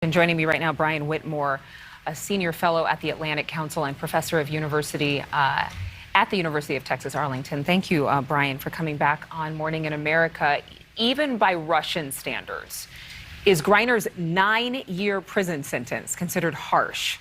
And joining me right now, Brian Whitmore, a senior fellow at the Atlantic Council and professor of university at the University of Texas, Arlington. Thank you, Brian, for coming back on Morning in America. Even by Russian standards, is Griner's 9-year prison sentence considered harsh?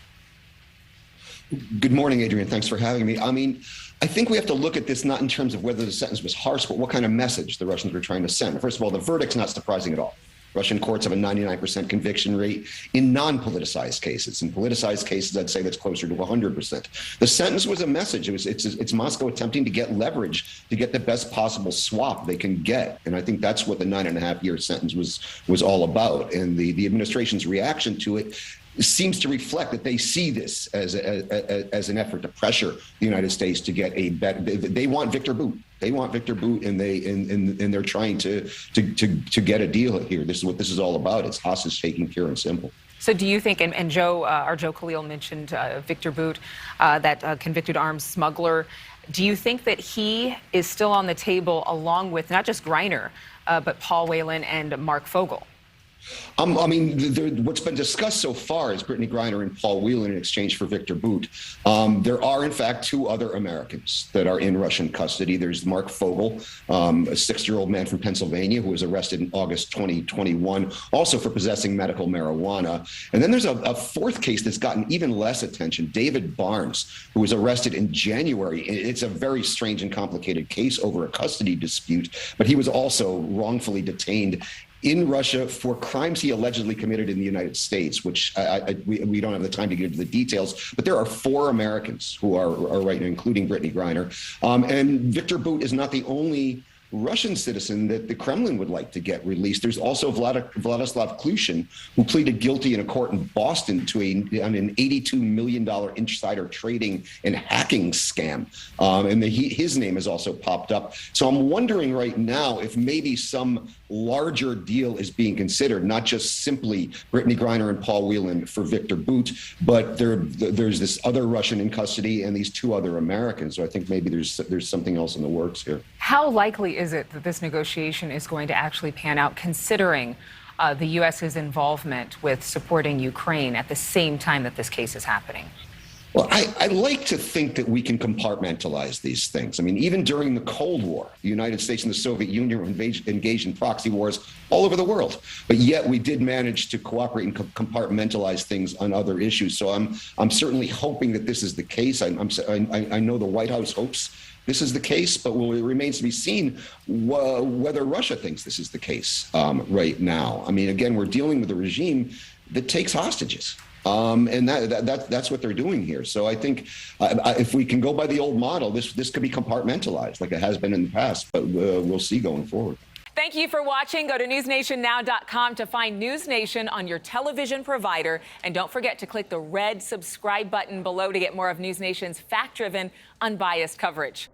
Good morning, Adrian. Thanks for having me. I think we have to look at this not in terms of whether the sentence was harsh, but what kind of message the Russians were trying to send. First of all, the verdict's not surprising at all. Russian courts have a 99% conviction rate in non-politicized cases. In politicized cases, I'd say that's closer to 100%. The sentence was a message. It's Moscow attempting to get leverage to get the best possible swap they can get. And I think that's what the 9.5-year sentence was all about. And the administration's reaction to it seems to reflect that they see this as an effort to pressure the United States to get a better. They want Victor Bout. They want Victor Bout, and they're trying to get a deal here. This is what this is all about. It's hostage taking, pure and simple. So do you think, and Joe Khalil mentioned Victor Bout, that convicted arms smuggler. Do you think that he is still on the table along with not just Griner, but Paul Whelan and Mark Fogel? What's been discussed so far is Brittney Griner and Paul Whelan in exchange for Victor Bout. There are, in fact, 2 other Americans that are in Russian custody. There's Mark Fogel, a 60-year-old man from Pennsylvania who was arrested in August 2021, also for possessing medical marijuana. And then there's a 4th case that's gotten even less attention, David Barnes, who was arrested in January. It's a very strange and complicated case over a custody dispute, but he was also wrongfully detained in Russia for crimes he allegedly committed in the United States, which we don't have the time to get into the details, but there are 4 Americans who are right now, including Brittney Griner. And Victor Bout is not the only Russian citizen that the Kremlin would like to get released. There's also Vladislav Klushin, who pleaded guilty in a court in Boston to an $82 million insider trading and hacking scam. And his name has also popped up. So I'm wondering right now if maybe some larger deal is being considered, not just simply Brittney Griner and Paul Whelan for Victor Bout, but there's this other Russian in custody and these 2 other Americans. So I think maybe there's something else in the works here. How likely is it that this negotiation is going to actually pan out, considering the U.S.'s involvement with supporting Ukraine at the same time that this case is happening? Well, I like to think that we can compartmentalize these things. Even during the Cold War, the United States and the Soviet Union were engaged in proxy wars all over the world. But yet we did manage to cooperate and compartmentalize things on other issues. So I'm certainly hoping that this is the case. I know the White House hopes this is the case, but it remains to be seen whether Russia thinks this is the case right now. Again, we're dealing with a regime that takes hostages. And that's what they're doing here. So I think if we can go by the old model, this could be compartmentalized like it has been in the past, but we'll see going forward. Thank you for watching. Go to newsnationnow.com to find NewsNation on your television provider. And don't forget to click the red subscribe button below to get more of NewsNation's fact-driven, unbiased coverage.